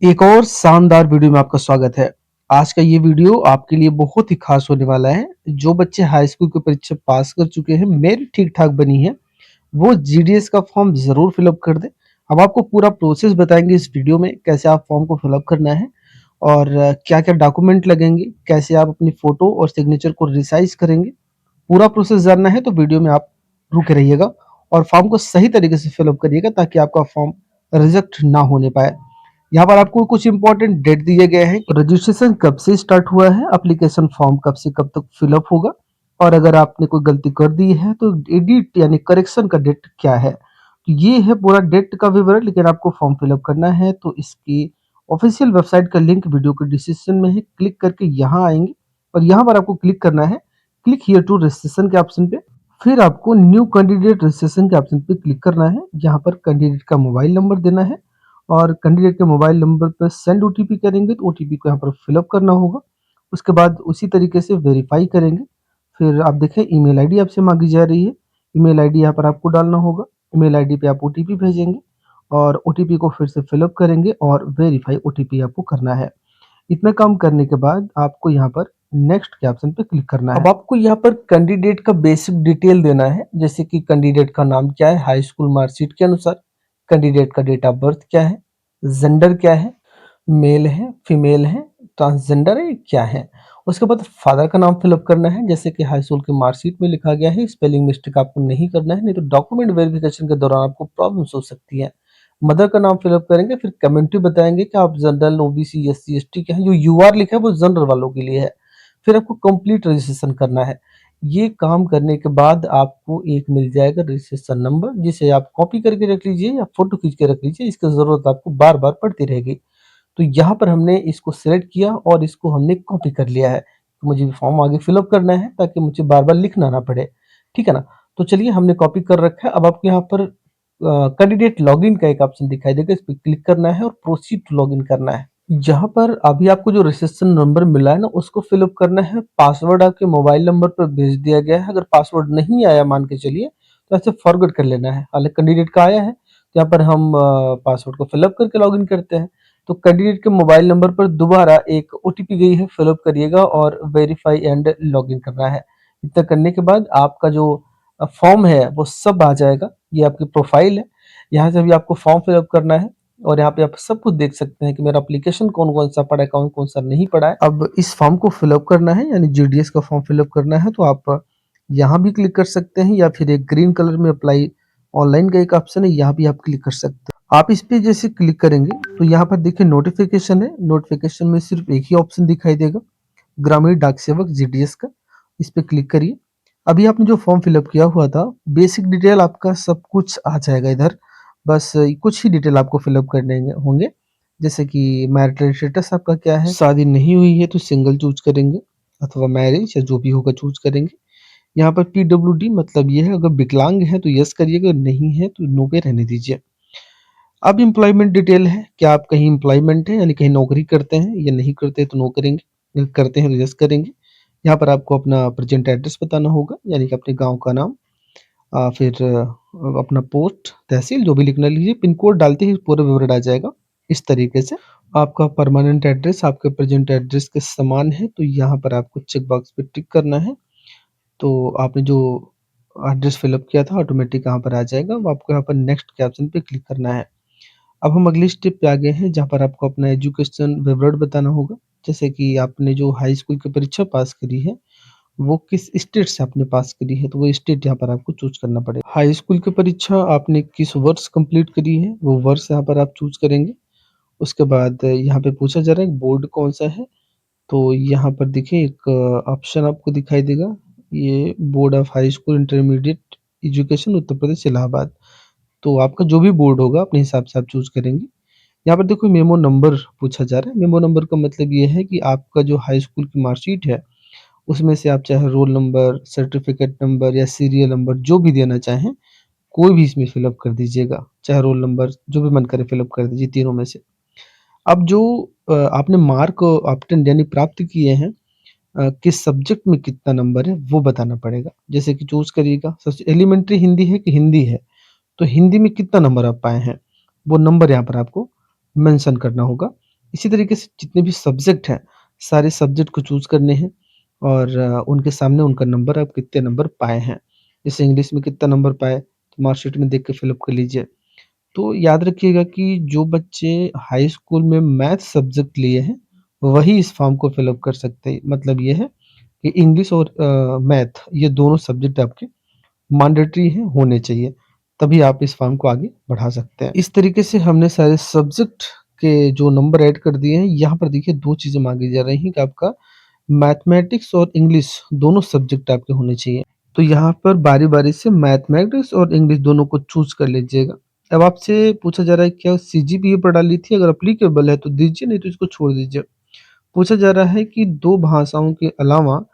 एक और शानदार वीडियो में आपका स्वागत है। आज का ये वीडियो आपके लिए बहुत ही खास होने वाला है। जो बच्चे हाई स्कूल की परीक्षा पास कर चुके हैं, मेरिट ठीक-ठाक बनी है, वो जीडीएस का फॉर्म ज़रूर फिलअप कर दें। अब आपको पूरा प्रोसेस बताएँगे इस वीडियो में, कैसे आप फॉर्म को फिलअप करना है और क्या-क्या डॉक्यूमेंट लगेंगे, कैसे आप अपनी फ़ोटो और सिग्नेचर को रिसाइज़ करेंगे। पूरा प्रोसेस जानना है तो वीडियो में आप रुके रहिएगा और फॉर्म को सही तरीके से फिलअप करिएगा ताकि आपका फॉर्म रिजेक्ट ना होने पाए। यहाँ पर आपको कुछ इंपॉर्टेंट डेट दिए गए हैं। रजिस्ट्रेशन कब से स्टार्ट हुआ है, एप्लीकेशन फॉर्म कब से कब तक फिलअप होगा और अगर आपने कोई गलती कर दी है तो एडिट यानी करेक्शन का डेट क्या है। तो ये है पूरा डेट का विवरण, लेकिन आपको फॉर्म फिलअप करना है तो इसकी ऑफिशियल वेबसाइट का लिंक वीडियो के डिस्क्रिप्शन में है। क्लिक करके यहाँ आएंगे और यहाँ पर आपको क्लिक करना है क्लिक हियर टू रजिस्ट्रेशन के ऑप्शन पे। फिर आपको न्यू कैंडिडेट रजिस्ट्रेशन के ऑप्शन पे क्लिक करना है। यहाँ पर कैंडिडेट का मोबाइल नंबर देना है और कैंडिडेट के मोबाइल नंबर पर सेंड ओटीपी करेंगे तो ओटीपी को यहाँ पर फिलअप करना होगा। उसके बाद उसी तरीके से वेरीफाई करेंगे। फिर आप देखें ईमेल आईडी आपसे मांगी जा रही है। ईमेल आईडी यहाँ पर आपको डालना होगा। ईमेल आईडी पे आप ओटीपी भेजेंगे और ओटीपी को फिर से फिलअप करेंगे और वेरीफाई ओटीपी आपको करना है। इतना काम करने के बाद आपको यहाँ पर नेक्स्ट के ऑप्शन पे क्लिक करना है। अब आपको यहाँ पर कैंडिडेट का बेसिक डिटेल देना है, जैसे कि कैंडिडेट का नाम क्या है हाई स्कूल मार्कशीट के अनुसार, कैंडिडेट का डेट ऑफ बर्थ क्या है, जेंडर क्या है, मेल है, फीमेल है, ट्रांसजेंडर है, क्या है। उसके बाद फादर का नाम फिलअप करना है, जैसे कि हाई स्कूल की मार्कशीट में लिखा गया है। स्पेलिंग मिस्टेक आपको नहीं करना है, नहीं तो डॉक्यूमेंट वेरिफिकेशन के दौरान आपको प्रॉब्लम्स हो सकती है। मदर का नाम फिलअप करेंगे, फिर कम्युनिटी बताएंगे कि आप जनरल, ओबीसी, एससी, एसटी के हैं। जो यूआर लिखा है वो जनरल वालों के लिए है। फिर आपको कंप्लीट रजिस्ट्रेशन करना है। ये काम करने के बाद आपको एक मिल जाएगा रजिस्ट्रेशन नंबर, जिसे आप कॉपी करके रख लीजिए या फोटो खींच के रख लीजिए। इसकी जरूरत आपको बार बार पड़ती रहेगी। तो यहाँ पर हमने इसको सिलेक्ट किया और इसको हमने कॉपी कर लिया है। तो मुझे फॉर्म आगे फिलअप करना है ताकि मुझे बार बार लिखना ना पड़े। ठीक है ना। तो चलिए हमने कॉपी कर रखा है। अब आपको यहाँ पर कैंडिडेट लॉगिन का एक ऑप्शन दिखाई देगा, इस पर क्लिक करना है और प्रोसीड टू लॉगिन करना है। यहाँ पर अभी आपको जो रजिस्ट्रेशन नंबर मिला है ना, उसको फिलअप करना है। पासवर्ड आपके मोबाइल नंबर पर भेज दिया गया है। अगर पासवर्ड नहीं आया मान के चलिए तो ऐसे फॉरवर्ड कर लेना है। हालांकि कैंडिडेट का आया है तो यहाँ पर हम पासवर्ड को फिलअप करके लॉगिन करते हैं। तो कैंडिडेट के मोबाइल नंबर पर दोबारा एक ओटीपी गई है, फिलअप करिएगा और वेरीफाई एंड लॉगिन करना है। इतना करने के बाद आपका जो फॉर्म है वो सब आ जाएगा। ये आपकी प्रोफाइल है। यहाँ से भी आपको फॉर्म फिलअप करना है और यहाँ पे आप सब कुछ देख सकते हैं कि मेरा एप्लीकेशन कौन कौन सा पड़ा है, कौन कौन सा नहीं पड़ा है। अब इस फॉर्म को फिलअप करना है यानी जीडीएस का फॉर्म फिलअप करना है तो आप यहाँ भी क्लिक कर सकते हैं या फिर एक ग्रीन कलर में अप्लाई ऑनलाइन का एक ऑप्शन है, यहाँ भी आप क्लिक कर सकते हैं। आप इस पे जैसे क्लिक करेंगे तो यहाँ पर देखिए नोटिफिकेशन है। नोटिफिकेशन में सिर्फ एक ही ऑप्शन दिखाई देगा, ग्रामीण डाक सेवक जीडीएस का। इस पे क्लिक करिए। अभी आपने जो फॉर्म फिलअप किया हुआ था, बेसिक डिटेल आपका सब कुछ आ जाएगा इधर। बस कुछ ही डिटेल आपको फिलअप करने होंगे, जैसे कि मैरिटल स्टेटस आपका क्या है, शादी नहीं हुई है तो सिंगल चूज करेंगे अथवा मैरिज या जो भी होगा चूज करेंगे। यहाँ पर पीडब्ल्यूडी मतलब ये है, अगर विकलांग है तो यस करिएगा, नहीं है तो नो पे रहने दीजिए। अब एम्प्लॉयमेंट डिटेल है, क्या आप कहीं एम्प्लॉयमेंट है यानी कहीं नौकरी करते हैं, या नहीं करते तो नो करेंगे, अगर करते हैं तो यस करेंगे। यहाँ पर आपको अपना प्रेजेंट एड्रेस बताना होगा, यानी कि अपने गांव का नाम, फिर अपना पोस्ट, तहसील जो भी लिखना लीजिए। पिन कोड डालते ही पूरा विवरण आ जाएगा। इस तरीके से आपका परमानेंट एड्रेस आपके प्रेजेंट एड्रेस के समान है तो यहाँ पर आपको चेक बॉक्स पे टिक करना है। तो आपने जो एड्रेस फिलअप किया था ऑटोमेटिक यहाँ पर आ जाएगा। अब आपको यहाँ पर नेक्स्ट के ऑप्शन पे क्लिक करना है। अब हम अगली स्टेप पे आ गए हैं, जहाँ पर आपको अपना एजुकेशन विवरण बताना होगा, जैसे कि आपने जो हाई स्कूल की परीक्षा पास करी है वो किस स्टेट से आपने पास करी है, तो वो स्टेट यहाँ पर आपको चूज करना पड़ेगा। हाई स्कूल की परीक्षा आपने किस वर्ष कंप्लीट करी है, वो वर्ष यहाँ पर आप चूज करेंगे। उसके बाद यहाँ पे पूछा जा रहा है बोर्ड कौन सा है, तो यहाँ पर देखिए एक ऑप्शन आपको दिखाई देगा, ये board of high school intermediate education Uttar Pradesh Allahabad. तो आपका जो भी बोर्ड होगा अपने हिसाब से आप चूज करेंगे। यहाँ पर देखो मेमो नंबर पूछा जा रहा है। मेमो नंबर का मतलब ये है कि आपका जो हाई स्कूल की मार्कशीट है उसमें से आप चाहे रोल नंबर, सर्टिफिकेट नंबर या सीरियल नंबर जो भी देना चाहें, कोई भी इसमें फिलअप कर दीजिएगा। चाहे रोल नंबर जो भी मन करे फिलअप कर दीजिए तीनों में से। अब जो आपने मार्क ऑब्टेन यानी प्राप्त किए हैं, किस सब्जेक्ट में कितना नंबर है वो बताना पड़ेगा। जैसे कि चूज़ करिएगा, सबसे एलिमेंट्री हिंदी है कि हिंदी है, तो हिंदी में कितना नंबर आप पाए हैं, वो नंबर यहाँ पर आपको मेंशन करना होगा। इसी तरीके से जितने भी सब्जेक्ट हैं, सारे सब्जेक्ट को चूज़ करने हैं और उनके सामने उनका नंबर आप कितने नंबर पाए हैं। जैसे इंग्लिश में कितना नंबर पाए, तो मार्कशीट में देख के फिल अप कर लीजिए। तो याद रखिएगा कि जो बच्चे हाई स्कूल में मैथ सब्जेक्ट लिए हैं, वही इस फॉर्म को फिल अप कर सकते हैं। मतलब ये है कि इंग्लिश और मैथ ये दोनों सब्जेक्ट आपके मैंडेटरी हैं, होने चाहिए, तभी आप इस फॉर्म को आगे बढ़ा सकते हैं। इस तरीके से हमने सारे सब्जेक्ट के जो नंबर ऐड कर दिए हैं। यहाँ पर देखिए 2 चीज़ें माँगी जा रही हैं कि आपका मैथमेटिक्स और इंग्लिश दोनों सब्जेक्ट आपके होने चाहिए। तो यहाँ पर बारी-बारी से मैथमेटिक्स और इंग्लिश दोनों को चूज़ कर लीजिएगा। अब आपसे पूछा जा रहा है क्या सीजीपीए पर डाली थी? अगर एप्लीकेबल है तो दीजिए, नहीं तो इसको छोड़ दीजिए। पूछा जा रहा है कि 2 भाषाओं के अलावा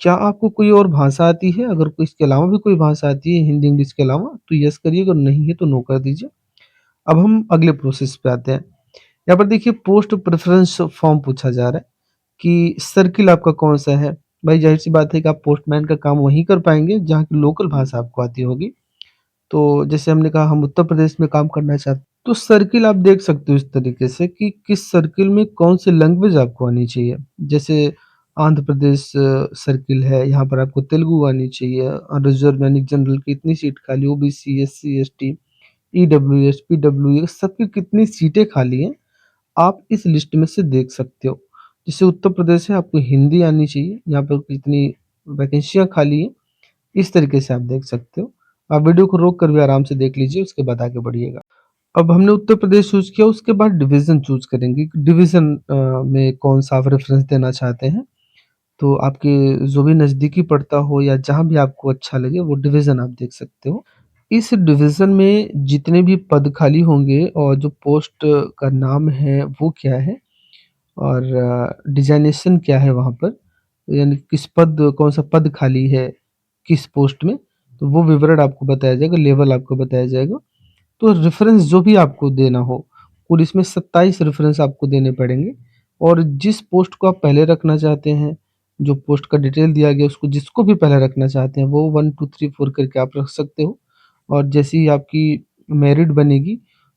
क्या आपको कोई और भाषा आती है? अगर कोई इसके अलावा भी कोई भाषा आती है हिंदी, इंग्लिश के अलावा तो येस करिए, अगर नहीं है तो नो कर दीजिए। अब हम अगले प्रोसेस पे आते हैं। यहाँ पर देखिए पोस्ट प्रेफ़रेंस फॉर्म पूछा जा रहा है कि सर्किल आपका कौन-सा है? भाई ज़ाहिर-सी बात है कि आप पोस्टमैन का काम वहीं कर पाएँगे जहाँ की लोकल भाषा आपको आती होगी। तो जैसे हमने कहा हम उत्तर प्रदेश में काम करना चाहते हैं, तो सर्किल आप देख सकते हो इस तरीके से कि किस सर्किल में कौन-सी लैंग्वेज आपको आनी चाहिए। जैसे आंध्र प्रदेश सर्किल है, यहाँ पर आपको तेलुगु आनी चाहिए। रिज़र्व यानी जनरल की इतनी सीट खाली, OBC, SC, ST, EWS, PWS सबकी कितनी सीटें खाली हैं, आप इस लिस्ट में से देख सकते हो। जैसे उत्तर प्रदेश है, आपको हिंदी आनी चाहिए, यहाँ पर कितनी वैकेंसियाँ खाली हैं, इस तरीके से आप देख सकते हो। आप वीडियो को रोक कर भी आराम से देख लीजिए, उसके बाद आगे बढ़िएगा। अब हमने उत्तर प्रदेश चूज़ किया, उसके बाद डिवीज़न चूज़ करेंगे कि डिवीज़न में कौन-सा आप रेफ़रेंस देना चाहते हैं। तो आपके जो भी नज़दीकी पड़ता हो या जहाँ भी आपको अच्छा लगे, वो डिवीज़न आप देख सकते हो। इस डिवीज़न में जितने भी पद खाली होंगे और जो पोस्ट का नाम है, वो क्या है और डिज़ाइनेशन क्या है वहाँ पर, यानी किस पद कौन-सा पद खाली है, किस पोस्ट में, तो वो विवरण आपको बताया जाएगा, लेवल आपको बताया जाएगा। तो रेफ़रेंस जो भी आपको देना हो, कुल इसमें 27 रेफ़रेंस आपको देने पड़ेंगे और जिस पोस्ट को आप पहले रखना चाहते हैं, जो पोस्ट का डिटेल दिया गया है, उसको जिसको भी पहले रखना चाहते हैं, वो 1, 2, 3, 4 करके आप रख सकते हो और जैसे ही आपकी मेरिट बनेगी,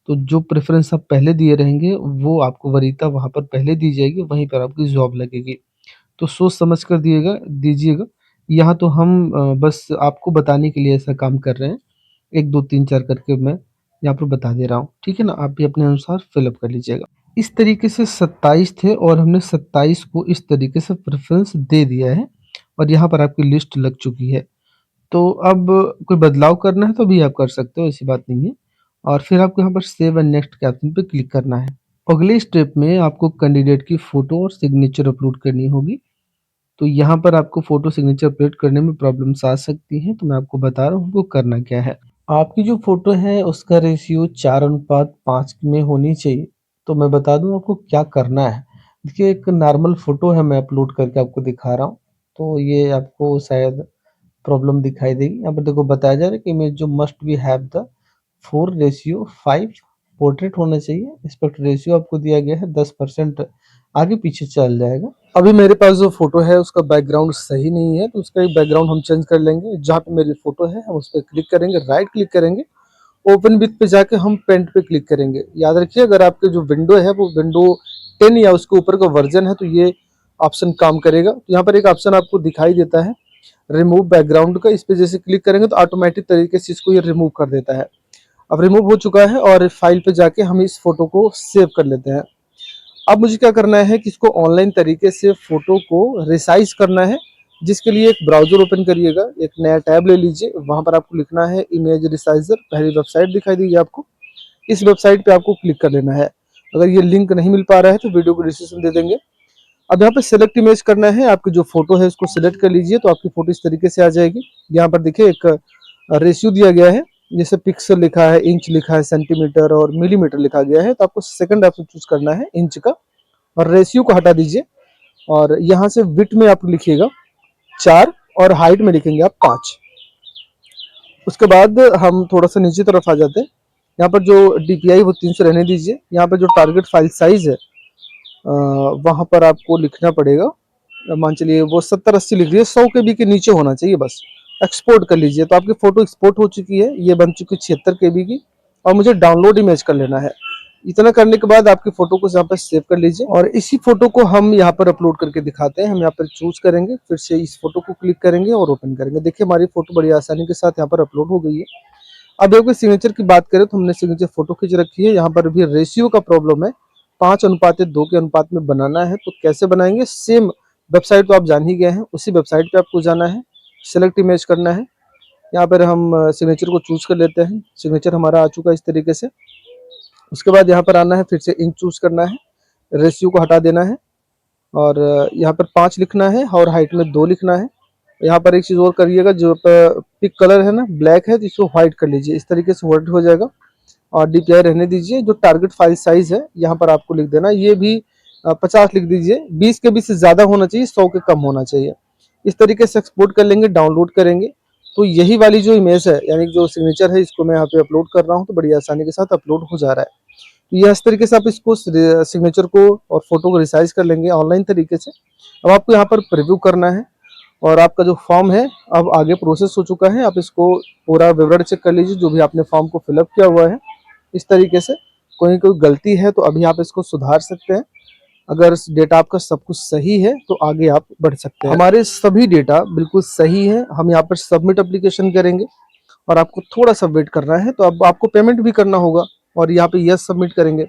तो जो प्रेफ़रेंस आप पहले दिए रहेंगे, वो आपको वरीयता वहाँ पर पहले दी जाएगी, वहीं पर आपकी जॉब लगेगी। तो सोच समझ कर दीजिएगा। यहाँ तो हम बस आपको बताने के लिए ऐसा काम कर रहे हैं। 1, 2, 3, 4 करके मैं यहाँ पर बता दे रहा हूँ, ठीक है ना? आप भी अपने अनुसार फ़िल अप कर लीजिएगा। इस तरीके से 27 थे और हमने 27 को इस तरीके से प्रेफ़रेंस दे दिया है और यहाँ पर आपकी लिस्ट लग चुकी है। तो अब कोई बदलाव करना है तो भी आप कर सकते हो, ऐसी बात नहीं है और फिर आपको यहाँ पर सेव एंड नेक्स्ट के ऑप्शन पे क्लिक करना है। अगले स्टेप में आपको कैंडिडेट की फ़ोटो और सिग्नेचर अपलोड करनी होगी। तो यहाँ पर आपको फ़ोटो सिग्नेचर अपलोड करने में प्रॉब्लम्स आ सकती हैं, तो मैं आपको बता रहा हूँ आपको करना क्या है। आपकी जो फ़ोटो है उसका रेशियो 4:5 में होनी चाहिए। तो मैं बता दूँ आपको क्या करना है। देखिए एक नॉर्मल फ़ोटो है, मैं अपलोड करके आपको दिखा रहा हूँ। तो ये आपको शायद प्रॉब्लम दिखाई देगी। यहाँ पर देखो बताया जा रहा है कि इमेज जो must be have the 4:5 portrait होना चाहिए। एस्पेक्ट रेशियो आपको दिया गया है 10%, आगे पीछे चल जाएगा। अभी मेरे पास जो फ़ोटो है उसका बैकग्राउंड सही नहीं है, तो उसका एक बैकग्राउंड हम चेंज कर लेंगे। जहाँ पे मेरी फ़ोटो है हम उस पे क्लिक करेंगे, राइट क्लिक करेंगे, ओपन विथ पे जाके हम पेंट पे क्लिक करेंगे। याद रखिए अगर आपके जो विंडो है वो विंडो 10 या उसके ऊपर का वर्ज़न है तो ये ऑप्शन काम करेगा। तो यहाँ पर एक ऑप्शन आपको दिखाई देता है रिमूव बैकग्राउंड का, इस पे जैसे क्लिक करेंगे तो ऑटोमेटिक तरीके से इसको ये रिमूव कर देता है। अब रिमूव हो चुका है और फाइल पे जाके हम इस फ़ोटो को सेव कर लेते हैं। अब मुझे क्या करना है कि इसको ऑनलाइन तरीके से फ़ोटो को रिसाइज़ करना है, जिसके लिए एक ब्राउज़र ओपन करिएगा, एक नया टैब ले लीजिए, वहाँ पर आपको लिखना है इमेज रिसाइज़र, पहली वेबसाइट दिखाई देगी आपको, इस वेबसाइट पे आपको क्लिक कर लेना है। अगर ये लिंक नहीं मिल पा रहा है तो वीडियो को डिस्क्रिप्शन दे देंगे। अब यहाँ पे सेलेक्ट इमेज करना है, आपकी जो फ़ोटो है उसको सेलेक्ट कर लीजिए, तो आपकी फ़ोटो इस तरीके से आ जाएगी। यहाँ पर देखिए एक रेशियो दिया गया है, जैसे पिक्सल लिखा है, इंच लिखा है, सेंटीमीटर और मिलीमीटर लिखा गया है, तो आपको सेकंड ऑप्शन चूज़ करना है इंच का और रेशियो को हटा दीजिए और यहाँ से विड्थ में आप लिखिएगा 4 और हाइट में लिखेंगे आप 5। उसके बाद हम थोड़ा-सा नीचे तरफ आ जाते हैं। यहाँ पर जो डीपीआई वो 300 रहने दीजिए। यहाँ पे जो टारगेट फाइल साइज़ है वहाँ पर आपको लिखना पड़ेगा, मान चलिए वो 70-80 लिख लीजिए, 100 केबी के नीचे होना चाहिए बस। एक्सपोर्ट कर लीजिए, तो आपकी फ़ोटो एक्सपोर्ट हो चुकी है, ये बन चुकी है 76 केबी की और मुझे डाउनलोड इमेज कर लेना है। इतना करने के बाद आपकी फोटो को यहाँ पर सेव कर लीजिए और इसी फोटो को हम यहाँ पर अपलोड करके दिखाते हैं। हम यहाँ पर चूज करेंगे, फिर से इस फोटो को क्लिक करेंगे और ओपन करेंगे। देखिए हमारी फोटो बड़ी आसानी के साथ यहाँ पर अपलोड हो गई है। अब देखो सिग्नेचर की बात करें तो हमने सिग्नेचर फोटो खींच रखी है। यहाँ पर भी रेशियो का प्रॉब्लम है, 5:2 के अनुपात में बनाना है। तो कैसे बनाएंगे, सेम वेबसाइट तो आप जान ही गए हैं, उसी वेबसाइट पे आपको जाना है, सेलेक्ट इमेज करना है। यहाँ पर हम सिग्नेचर को चूज कर लेते हैं। सिग्नेचर हमारा आ चुका है इस तरीके से। उसके बाद यहाँ पर आना है, फिर से इंच चूज करना है, रेशियो को हटा देना है और यहाँ पर 5 लिखना है और हाइट में 2 लिखना है। यहाँ पर एक चीज और करिएगा, जो पिक कलर है ना ब्लैक है, तो इसको व्हाइट कर लीजिए। इस तरीके से व्हाइट हो जाएगा और DPI रहने दीजिए। जो टारगेट फाइल साइज है यहाँ पर आपको लिख देना, ये भी 50 लिख दीजिए। 20 के 20 से ज्यादा होना चाहिए, 100 के कम होना चाहिए। इस तरीके से एक्सपोर्ट कर लेंगे, डाउनलोड करेंगे। तो यही वाली जो इमेज है, यानी जो सिग्नेचर है, इसको मैं यहाँ पे अपलोड कर रहा हूँ, तो बड़ी आसानी के साथ अपलोड हो जा रहा है। तो यह इस तरीके से आप इसको सिग्नेचर को और फोटो को रिसाइज कर लेंगे ऑनलाइन तरीके से। अब आपको यहाँ पर प्रीव्यू करना है और आपका जो फॉर्म है अब आगे प्रोसेस हो चुका है। आप इसको पूरा विवरण चेक कर लीजिए, जो भी आपने फॉर्म को फिलअप किया हुआ है। इस तरीके से कोई गलती है तो अभी आप इसको सुधार सकते हैं। अगर डेटा आपका सब कुछ सही है तो आगे आप बढ़ सकते हैं। हमारे सभी डेटा बिल्कुल सही है। हम यहाँ पर सबमिट एप्लीकेशन करेंगे और आपको थोड़ा सा वेट करना है। तो अब आपको पेमेंट भी करना होगा और यहाँ पे यस सबमिट करेंगे।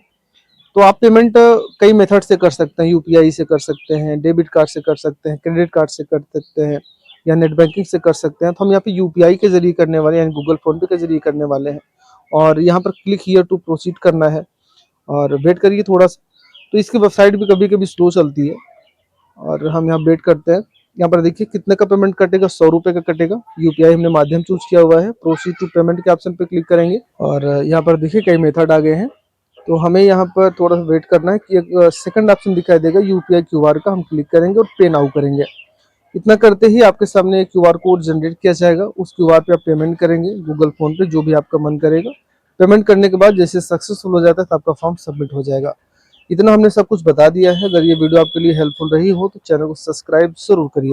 तो आप पेमेंट कई मेथड से कर सकते हैं, UPI से कर सकते हैं, डेबिट कार्ड से कर सकते हैं, क्रेडिट कार्ड से कर सकते हैं या नेट बैंकिंग से कर सकते हैं। तो हम यहाँ पे UPI के जरिए करने वाले हैं, यानी गूगल फोन पे के जरिए करने वाले हैं। और यहाँ पर क्लिक हियर टू प्रोसीड करना है और वेट करिए थोड़ा सा। तो इसकी वेबसाइट भी कभी कभी स्लो चलती है और हम यहाँ वेट करते हैं। यहाँ पर देखिए कितने का पेमेंट कटेगा, 100 रुपये का कटेगा। UPI हमने माध्यम चूज किया हुआ है। प्रोसीड टू पेमेंट के ऑप्शन पे क्लिक करेंगे और यहाँ पर देखिए कई मेथड आ गए हैं। तो हमें यहाँ पर थोड़ा सा वेट करना है कि एक सेकंड ऑप्शन दिखाई देगा UPI QR का, हम क्लिक करेंगे और पे नाउ करेंगे। इतना करते ही आपके सामने एक QR कोड जनरेट किया जाएगा। उस QR पे आप पेमेंट करेंगे गूगल फोन पे, जो भी आपका मन करेगा। पेमेंट करने के बाद जैसे सक्सेसफुल हो जाता है तो आपका फॉर्म सबमिट हो जाएगा। इतना हमने सब कुछ बता दिया है। अगर ये वीडियो आपके लिए हेल्पफुल रही हो तो चैनल को सब्सक्राइब जरूर करिए।